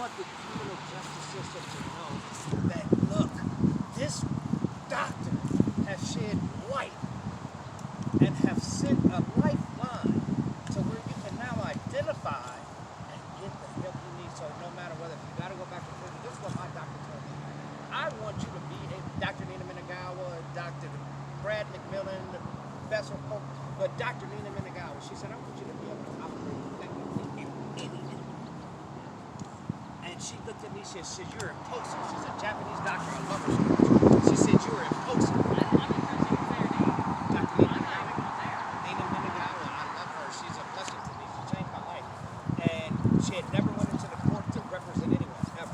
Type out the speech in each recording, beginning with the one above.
want the criminal justice system to know that, look, this doctor has shed light and have sent a lifeline to where you can now identify and get the help you need. So no matter whether if you got to go back to prison, this is what my doctor told me. I want you to be Dr. Nina Minagawa, Dr. Brad McMillan, Professor Pope, but Dr. Nina Minagawa, she said, I want you to be able to operate effectively in anything. And she looked at me, she said, you're impulsive. She's a Japanese doctor, I love her. She said, you're impulsive. Never went into the court to represent anyone, ever.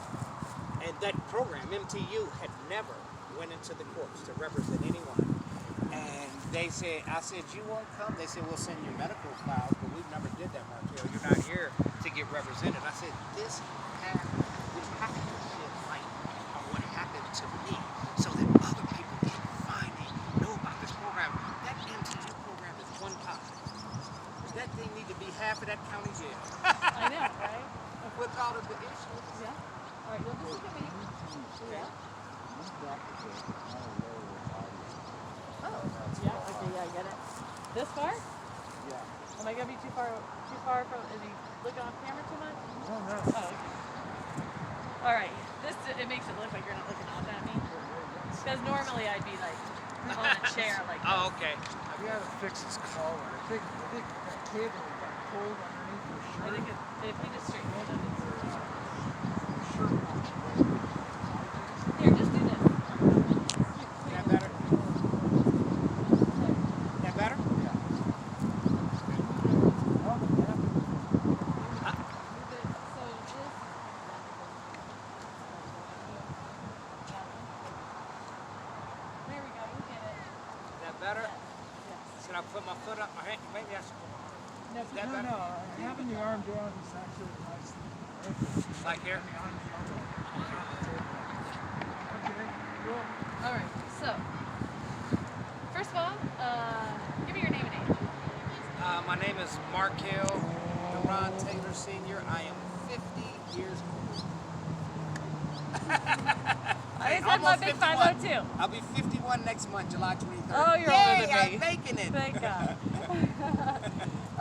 And that program, MTU, had never went into the courts to represent anyone. And they said, I said, you won't come? They said, we'll send you medical files, but we've never did that, Markel. You're not here to get represented. I said, we have to shed light on what happened to me so that other people can finally know about this program. That MTU program is one pop. That thing need to be half of that county jail. I know, right? With all of the issues. Yeah. All right, you'll just look at me. Yeah. Oh. Yeah. Okay. Yeah, I get it. This far? Yeah. Am I gonna be too far from? Is he looking off camera too much? No, no. Oh. Okay. All right. It makes it look like you're not looking off at me. Because normally I'd be like on a chair like. Oh, okay. We gotta fix his collar. I think that cable got pulled underneath your shirt. I think if he just straightens it up, it's here. Just do this. That better? That better? Yeah. There we go. You get it. That better? Yes. Should I put my foot up my hand? Maybe I should put my arm. No, Is that No, better? no. Having the arm down is actually nice. Like here? Okay, cool. all right. So, first of all, give me your name and age. My name is Markel Duran Taylor Sr. I am 50 years old. I said my big 502. I'll be 51 next month, July 23rd. Oh, you're Yay, older than me. I'm making it. Thank God.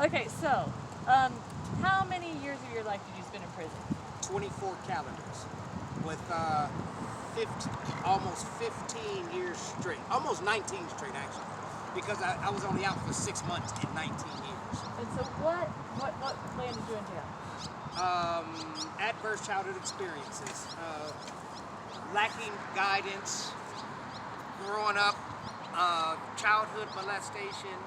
Okay, so, how many years of your life did you spend in prison? 24 calendars with almost 15 years straight. Almost 19 straight, actually. Because I was only out for 6 months in 19 years. And so what landed you in jail? Adverse childhood experiences. Lacking guidance. Growing up. Childhood molestation.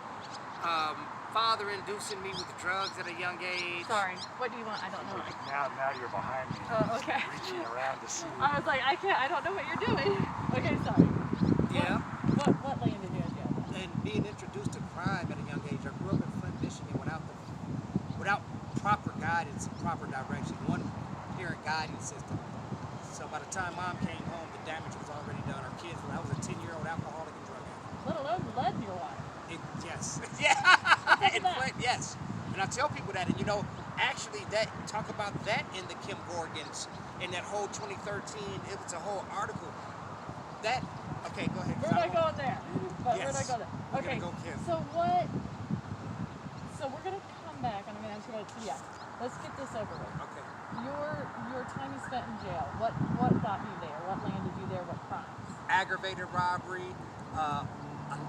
Father inducing me with drugs at a young age. Sorry, what do you want? I don't know. Now you're behind me. Oh, okay. Reaching around to see. I was like, I don't know what you're doing. Okay, sorry. Yeah. What landed you in jail? And being introduced to crime at a young age. I grew up in Flint, Michigan without proper guidance and proper direction. One parent guidance system. So by the time mom came home, the damage was already done. Our kids, I was a 10-year-old alcoholic and drug addict. Let alone lead in your water. Yes. Yeah. In Flint, yes. And I tell people that, and actually talk about that in the Kim Gorgons, in that whole 2013, it was a whole article. Okay, go ahead. We're not going there. But Yes. we're not going there. We're Okay, gonna go Kim. so we're going to come back, and I'm going to ask you about yeah. Let's get this over with. Okay. Your time you spent in jail, what got you there? What landed you there? What crimes? Aggravated robbery,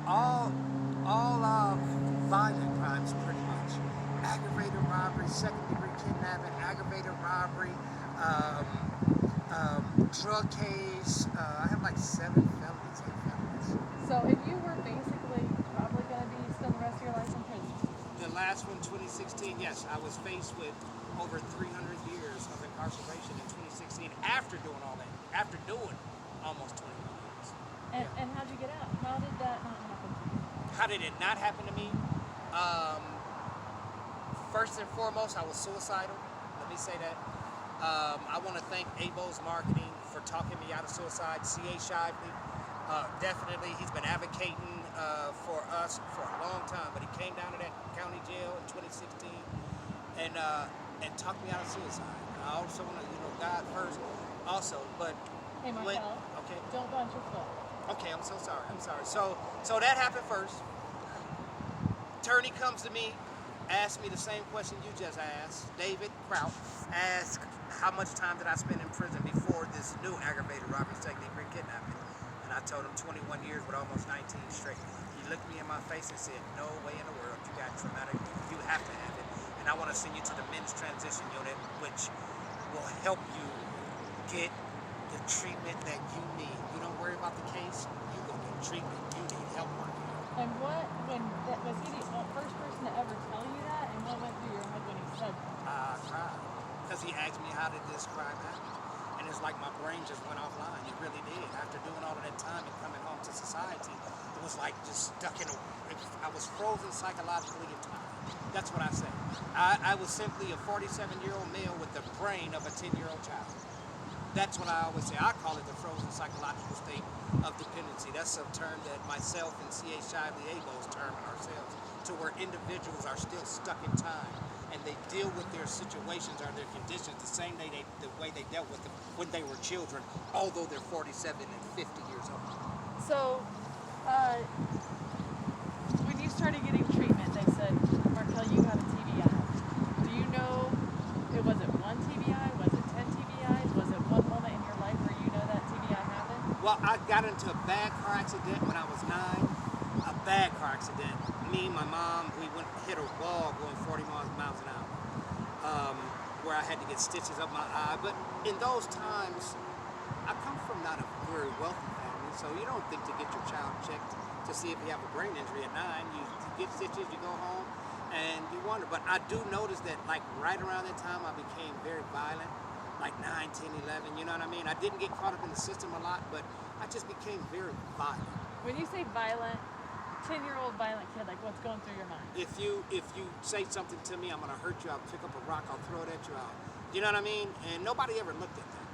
all violent crimes pretty much. Aggravated robbery, second-degree kidnapping, aggravated robbery, drug case. I have like 7 felonies, 8 felonies. So if you were basically probably going to be spend the rest of your life in prison. The last one, 2016, yes, I was faced with over 300 years of incarceration in 2016 after doing all that, after doing almost 21 years. And how'd you get out? How did that not happen to you? How did it not happen to me? First and foremost, I was suicidal. Let me say that. I want to thank ABO's Marketing for talking me out of suicide. C.A. Shively, definitely, he's been advocating for us for a long time, but he came down to that county jail in 2016, and and talked me out of suicide. I also want to, God first, also. But Hey, Markel, okay, don't bunch your foot. okay, I'm so sorry. I'm sorry. So that happened first. Attorney comes to me, asks me the same question you just asked. David Kraut asked how much time did I spend in prison before this new aggravated robbery, second degree kidnapping. And I told him 21 years with almost 19 straight. He looked me in my face and said, no way in the world, you got traumatic, you have to have it. And I want to send you to the men's transition unit, which will help you get the treatment that you need. You don't worry about the case, you go get treatment, you need help working. And was he the first person to ever tell you that? And what went through your head when he said that? I cried. Because he asked me, how did this crime happen? And it's like my brain just went offline. It really did. After doing all of that time and coming home to society, it was like just stuck in I was frozen psychologically in time. That's what I say. I was simply a 47-year-old male with the brain of a 10-year-old child. That's what I always say. I call it the frozen psychological state of dependency. That's a term that myself and C.A. Shively Abel's term ourselves, to where individuals are still stuck in time and they deal with their situations or their conditions the same way they dealt with them when they were children, although they're 47 and 50 years old. So, when you started getting treatment, they said, Markel, you have a TBI. Do you know, was it one TBI? Was it 10 TBIs? Was it one moment in your life where you know that TBI happened? Well, I got into a bad car accident when I was 9. A bad car accident. Me and my mom, we hit a wall going 40 miles an hour, where I had to get stitches up my eye. But in those times, I come from not a very wealthy family, so you don't think to get your child checked to see if you have a brain injury at 9. You get stitches, you go home, and you wonder. But I do notice that, like, right around that time, I became very violent, like 9, 10, 11, you know what I mean? I didn't get caught up in the system a lot, but I just became very violent. When you say violent, 10-year-old violent kid, like what's going through your mind? If you say something to me, I'm gonna hurt you. I'll pick up a rock. I'll throw it at you. You know what I mean? And nobody ever looked at that.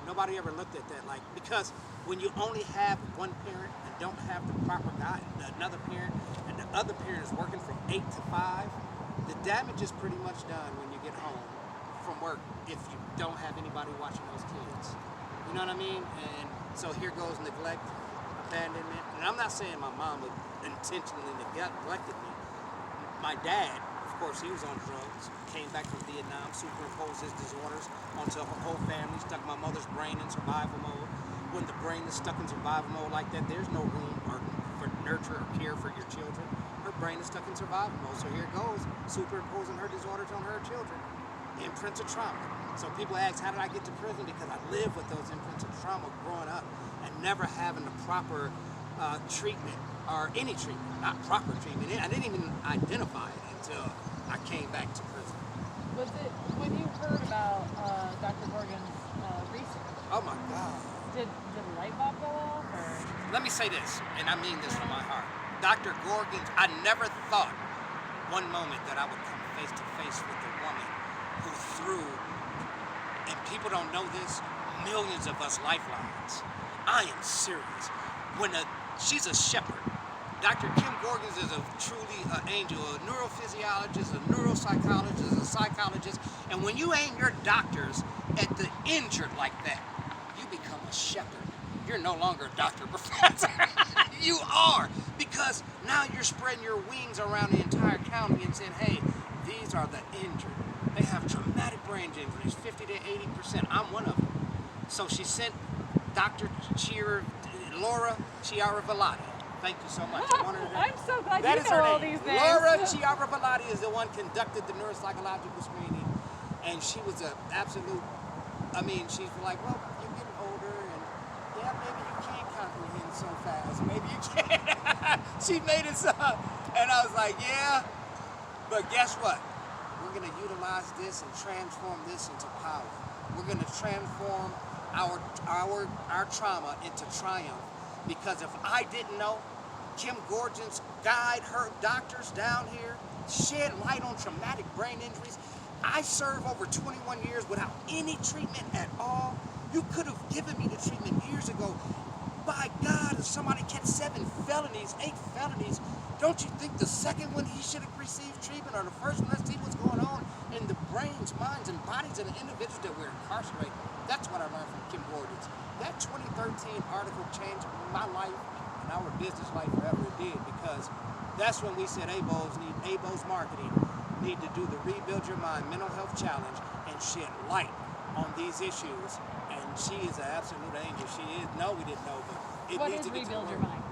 Nobody ever looked at that, like, because when you only have one parent and don't have the proper guide, another parent, and the other parent is working from 8 to 5, the damage is pretty much done when you get home from work if you don't have anybody watching those kids. You know what I mean? And so here goes neglect, abandonment. And I'm not saying my mom would intentionally neglected me. My dad, of course, he was on drugs, came back from Vietnam, superimposed his disorders onto her whole family, stuck my mother's brain in survival mode. When the brain is stuck in survival mode like that, there's no room for nurture or care for your children. Her brain is stuck in survival mode, so here it goes, superimposing her disorders on her children. Imprints of trauma. So people ask, how did I get to prison? Because I lived with those imprints of trauma growing up and never having the proper treatment or any treatment, not proper treatment. I didn't even identify it until I came back to prison. Was it when you heard about Dr. Morgan's research? Oh my God. Did the light bulb go off? Or? Let me say this, and I mean this from my heart. Dr. Gorgon's, I never thought one moment that I would come face to face with a woman who threw, and people don't know this, millions of us lifelines. I am serious. She's a shepherd. Dr. Kim Gorgons is a truly angel, a neurophysiologist, a neuropsychologist, a psychologist. And when you aim your doctors at the injured like that, you become a shepherd. You're no longer a doctor, professor. You are, because now you're spreading your wings around the entire county and saying, hey, these are the injured. They have traumatic brain injuries, 50 to 80%. I'm one of them. So she sent Dr. Laura Chiaravalati. Thank you so much. I'm so glad that you is know her all name. these names. Laura Chiaravalati is the one conducted the neuropsychological screening, and she was an absolute. I mean, she's like, well, you're getting older, and yeah, maybe you can't comprehend so fast. Maybe you can't. She made it so, and I was like, yeah, but guess what? We're gonna utilize this and transform this into power. We're gonna transform our trauma into triumph. Because if I didn't know, Kim Gorgon's guide, her doctors down here, shed light on traumatic brain injuries. I served over 21 years without any treatment at all. You could have given me the treatment years ago. By God, if somebody catch 7 felonies, 8 felonies, don't you think the second one he should have received treatment, or the first one, let's see what's going on? in the brains, minds, and bodies of the individuals that we're incarcerating. That's what I learned from Kim Gordon's. That 2013 article changed my life and our business life forever. It did, because that's when we said ABO's marketing need to do the Rebuild Your Mind Mental Health Challenge and shed light on these issues. And she is an absolute angel. She is. No, we didn't know, but it What needs is to get to Rebuild the Your world. Mind?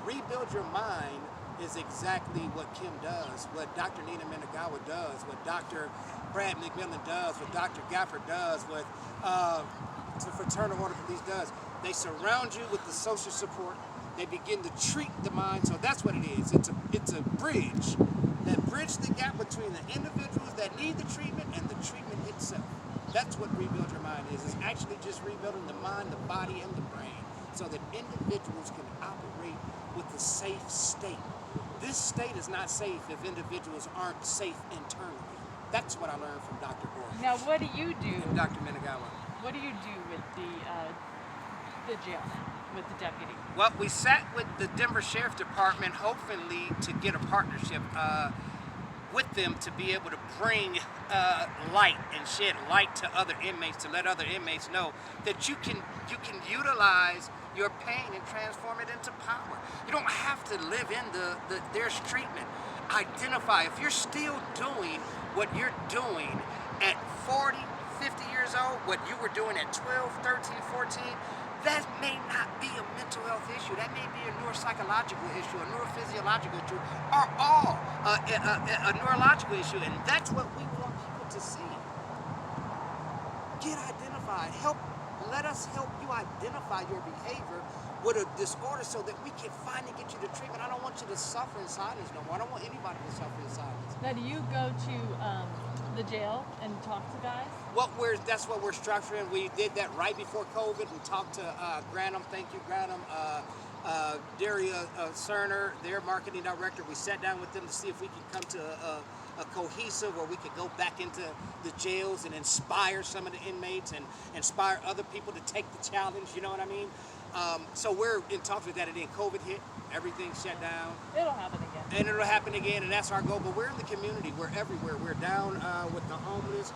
Rebuild Your Mind is exactly what Kim does, what Dr. Nina Menagawa does, what Dr. Brad McMillan does, what Dr. Gafford does, what the Fraternal Order Police does. They surround you with the social support. They begin to treat the mind. So that's what it is. It's a bridge that bridges the gap between the individuals that need the treatment and the treatment itself. That's what Rebuild Your Mind is. It's actually just rebuilding the mind, the body, and the brain so that individuals can operate with a safe state. This state is not safe if individuals aren't safe internally. That's what I learned from Dr. Gordon. Now, what do you do? And Dr. Menagawa. What do you do with the jail now, with the deputy? Well, we sat with the Denver Sheriff Department, hopefully to get a partnership with them to be able to bring light and shed light to other inmates, to let other inmates know that you can utilize your pain and transform it into power. You don't have to live in there's treatment. Identify if you're still doing what you're doing at 40, 50 years old, what you were doing at 12, 13, 14, that may not be a mental health issue. That may be a neuropsychological issue, a neurophysiological issue, or all a neurological issue. And that's what we want people to see. Get identified. Let us help you identify your behavior with a disorder so that we can finally get you the treatment. I don't want you to suffer in silence no more. I don't want anybody to suffer in silence. Now, do you go to the jail and talk to guys? That's what we're structuring. We did that right before COVID. We talked to Granum, thank you, Granum, Daria Cerner, their marketing director. We sat down with them to see if we could come to a cohesive where we could go back into the jails and inspire some of the inmates and inspire other people to take the challenge, you know what I mean? So we're in talks with that, and then COVID hit, everything shut down. It'll happen again. And it'll happen again, and that's our goal. But we're in the community, we're everywhere. We're down with the homeless.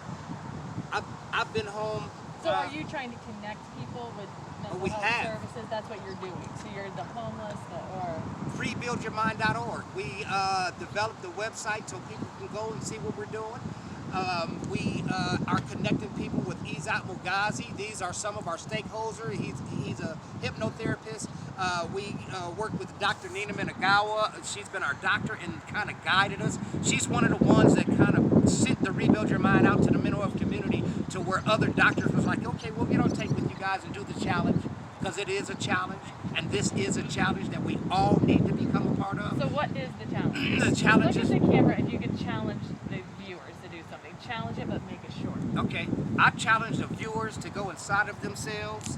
I've been home. So are you trying to connect people with mental health services? That's what you're doing. So you're the homeless or rebuildyourmind.org. We developed the website so people can go and see what we're doing. We are connecting people with Izat Mugazi. These are some of our stakeholders. He's a hypnotherapist. We work with Dr. Nina Menagawa. She's been our doctor and kind of guided us. She's one of the ones that kind of sent the Rebuild Your Mind out to the mental health community to where other doctors was like, okay, we'll get on tape with you guys and do the challenge, because it is a challenge, and this is a challenge that we all need to become a part of. So what is the challenge? The challenge Look is... at the camera if you could challenge the viewers to do something. Challenge it, but make it short. Okay, I challenge the viewers to go inside of themselves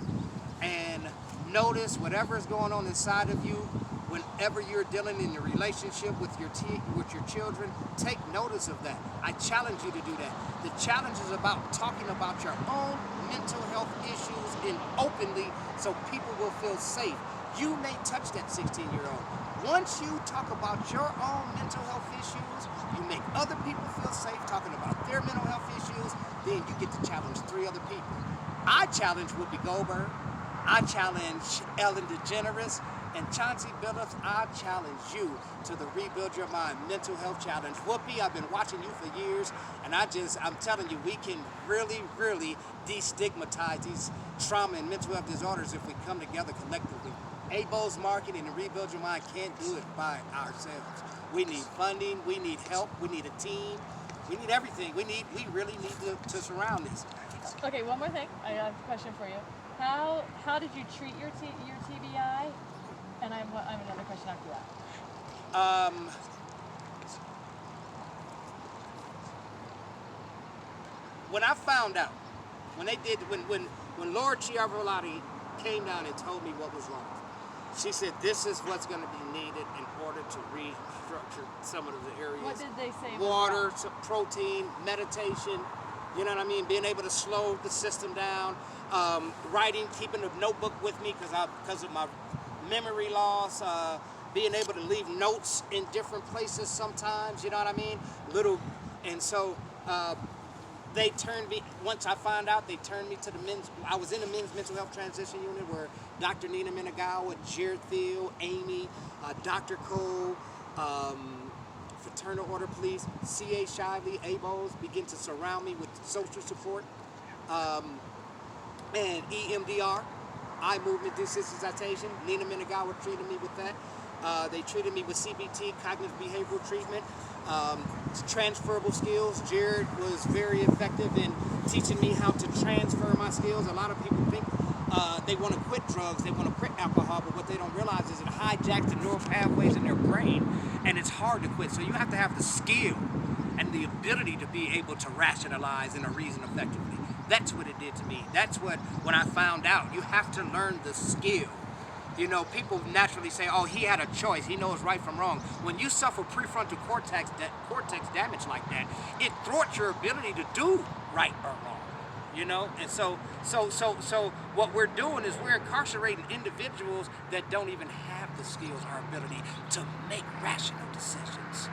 and notice whatever is going on inside of you. Whenever you're dealing in your relationship with your children, take notice of that. I challenge you to do that. The challenge is about talking about your own mental health issues openly so people will feel safe. You may touch that 16-year-old. Once you talk about your own mental health issues, you make other people feel safe talking about their mental health issues, then you get to challenge 3 other people. I challenge Whoopi Goldberg. I challenge Ellen DeGeneres. And Chauncey Billups, I challenge you to the Rebuild Your Mind Mental Health Challenge. Whoopi, I've been watching you for years, and I'm telling you, we can really, really destigmatize these trauma and mental health disorders if we come together collectively. ABO's marketing and Rebuild Your Mind can't do it by ourselves. We need funding, we need help, we need a team, we need everything. We really need to surround this. Okay, one more thing. I have a question for you. How did you treat your TBI? And I have another question after that. When I found out, when Lord Chiavarolati came down and told me what was wrong, she said, this is what's going to be needed in order to restructure some of the areas. What did they say? Water, protein, meditation, you know what I mean? Being able to slow the system down, writing, keeping a notebook with me because of my memory loss, being able to leave notes in different places sometimes, you know what I mean? And so They turned me, once I found out, they turned me to the men's, I was in the men's mental health transition unit where Dr. Nina Minagawa, Jared Thiel, Amy, Dr. Cole, Fraternal Order Police, C.A. Shively, ABOs begin to surround me with social support, and EMDR, eye movement desensitization. Nina Minagawa treated me with that. They treated me with CBT, cognitive behavioral treatment. Transferable skills. Jared was very effective in teaching me how to transfer my skills. A lot of people think they want to quit drugs, they want to quit alcohol, but what they don't realize is it hijacks the neural pathways in their brain, and it's hard to quit. So you have to have the skill and the ability to be able to rationalize and to reason effectively. That's what it did to me. That's what, when I found out, you have to learn the skill. You know, people naturally say, oh, he had a choice. He knows right from wrong. When you suffer prefrontal cortex damage like that, it thwarts your ability to do right or wrong. You know, and so what we're doing is we're incarcerating individuals that don't even have the skills or ability to make rational decisions,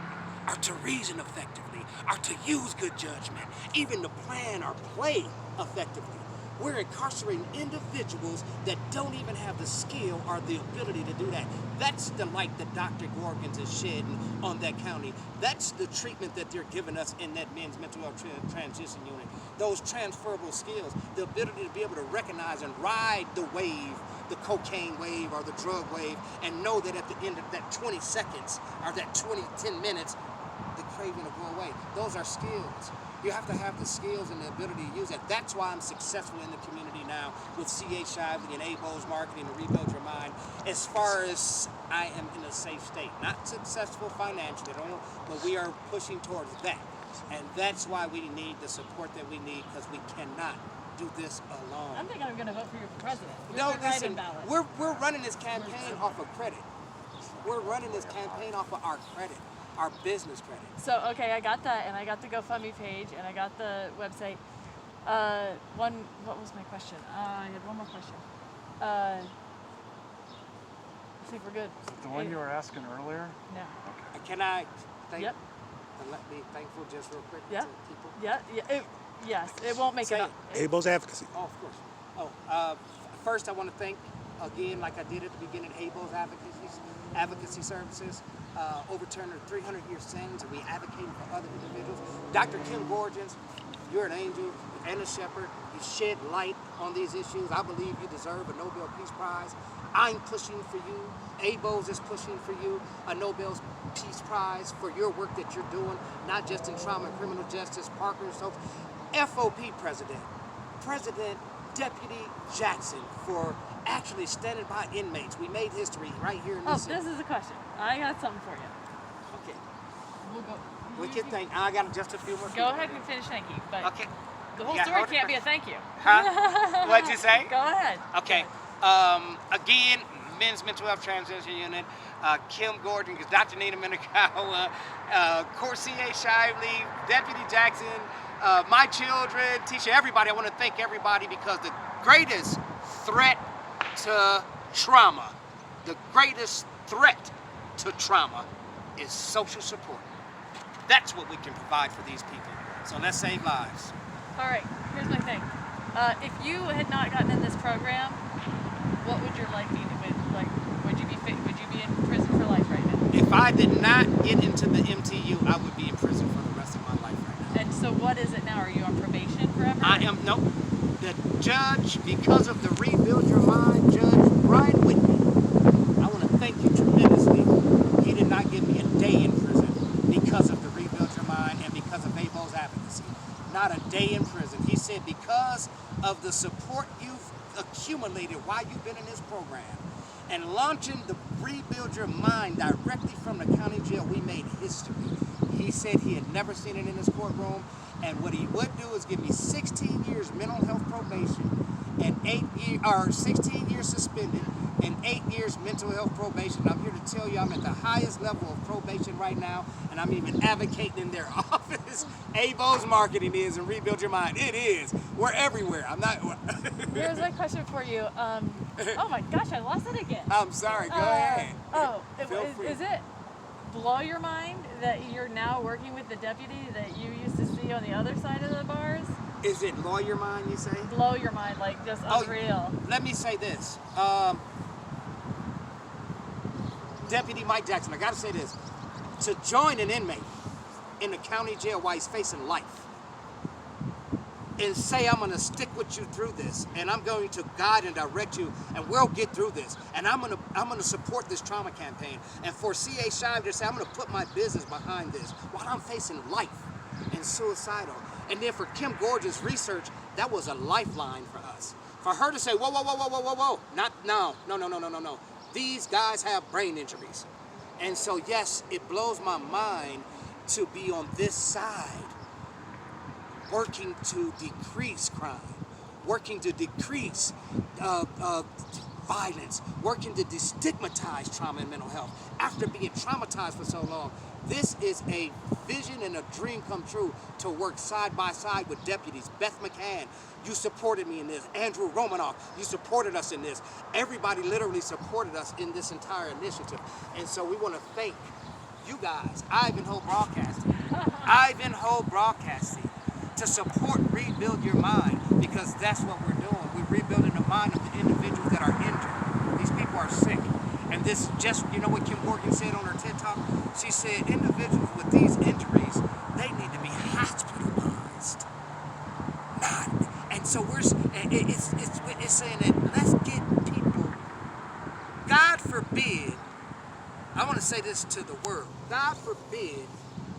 or to reason effectively, or to use good judgment, even to plan or play effectively. We're incarcerating individuals that don't even have the skill or the ability to do that. That's the light that Dr. Gorgons is shedding on that county. That's the treatment that they're giving us in that men's mental health transition unit. Those transferable skills, the ability to be able to recognize and ride the wave, the cocaine wave or the drug wave, and know that at the end of that 20 seconds or that 10 minutes, the craving will go away. Those are skills. You have to have the skills and the ability to use that. That's why I'm successful in the community now with C.H. Shively and ABO's marketing to Rebuild Your Mind. As far as I am in a safe state, not successful financially, but we are pushing towards that. And that's why we need the support that we need, because we cannot do this alone. I'm thinking I'm going to vote for you for president. No, listen, we're running this campaign off of credit. We're running this campaign off of our credit. Our business credit. So, okay, I got that, and I got the GoFundMe page, and I got the website. What was my question? I had one more question. I think we're good. Is it the one you were asking earlier? No. Okay. Can I thank, Yep. and let me thankful just real quick Yeah. to people? Yeah. Yes, it won't make Say it up. ABO's advocacy. Oh, of course. First I want to thank, again, like I did at the beginning, ABO's advocacy services. Overturned her 300-year sentence, and we advocating for other individuals. Dr. Kim Gorgons, you're an angel and a shepherd. You shed light on these issues. I believe you deserve a Nobel Peace Prize. I'm pushing for you. ABO's is pushing for you a Nobel Peace Prize for your work that you're doing, not just in trauma and criminal justice, Parker and so FOP President Deputy Jackson for actually standing by inmates. We made history right here in this city. This is a question. I got something for you. Okay. We'll go. We can thank. I got just a few more. Go ahead and finish thank you. But Okay. the whole Yeah, story hold it can't for- be a thank you. Huh? What'd you say? Go ahead. Okay. Again, Men's Mental Health Transition Unit, Kim Gordon, Dr. Nina Minagawa, Corsier Shively, Deputy Jackson, my children, Tisha, everybody. I want to thank everybody, because the greatest threat to trauma, the greatest threat to trauma is social support. That's what we can provide for these people. So let's save lives. All right. Here's my thing. If you had not gotten in this program, what would your life be? Would you be in prison for life right now? If I did not get into the MTU, I would be in prison for the rest of my life right now. And so what is it now? Are you on probation forever? I am, nope. The judge, because of the Rebuild Your Mind, Judge Brian Whitney, I want to thank you tremendously. He did not give me a day in prison because of the Rebuild Your Mind and because of ABO's advocacy. Not a day in prison. He said, because of the support you've accumulated while you've been in this program and launching the Rebuild Your Mind directly from the county jail, we made history. He said he had never seen it in his courtroom, and what he would do is give me 16 years mental health probation and 16 years suspended and 8 years mental health probation. I'm here to tell you I'm at the highest level of probation right now, and I'm even advocating in their office. ABO's marketing is, and Rebuild Your Mind. It is. We're everywhere. I'm not. Here's my question for you. Oh my gosh, I lost it again. I'm sorry. Go ahead. Feel free. Is it blow your mind that you're now working with the deputy that you used to see be on the other side of the bars. Is it lawyer mind, you say? Blow your mind, like just Oh, unreal. Let me say this. Deputy Mike Jackson, I gotta say this. To join an inmate in the county jail while he's facing life and say, I'm gonna stick with you through this and I'm going to guide and direct you and we'll get through this and I'm gonna support this trauma campaign. And for C.A. Shive to say, I'm gonna put my business behind this while I'm facing life and suicidal. And then for Kim Gorge's research, that was a lifeline for us. For her to say, whoa, whoa, whoa, whoa, whoa, whoa, whoa, no. These guys have brain injuries. And so, yes, it blows my mind to be on this side, working to decrease crime, working to decrease violence, working to destigmatize trauma and mental health. After being traumatized for so long, this is a vision and a dream come true to work side by side with deputies. Beth McCann, you supported me in this. Andrew Romanoff, you supported us in this. Everybody literally supported us in this entire initiative. And so we want to thank you guys, Ivanhoe Broadcasting, to support Rebuild Your Mind, because that's what we're doing. We're rebuilding the mind of the individuals that are injured. These people are sick. And this just, you know what Kim Morgan said on her TED Talk? She said individuals with these injuries, they need to be hospitalized. And so it's saying that let's get people, God forbid, I want to say this to the world, God forbid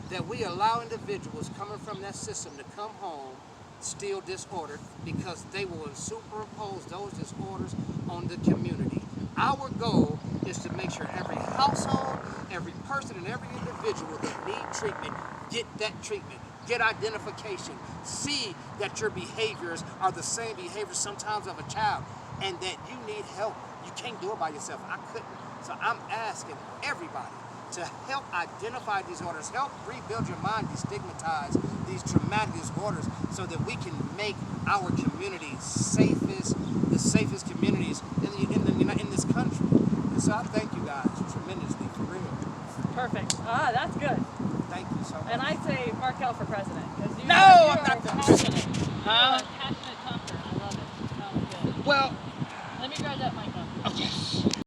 that we allow individuals coming from that system to come home still disordered, because they will superimpose those disorders on the community. Our goal is to make sure every household, every person, and every individual that need treatment get that treatment, get identification, see that your behaviors are the same behaviors sometimes of a child, and that you need help. You can't do it by yourself. I couldn't. So I'm asking everybody to help identify these disorders, help rebuild your mind, destigmatize these traumatic disorders, so that we can make our community the safest communities in this country. And so I thank you guys tremendously, for real. Perfect. Ah, that's good. Thank you so much. And I say Markel for president. No, I'm not the president. Huh?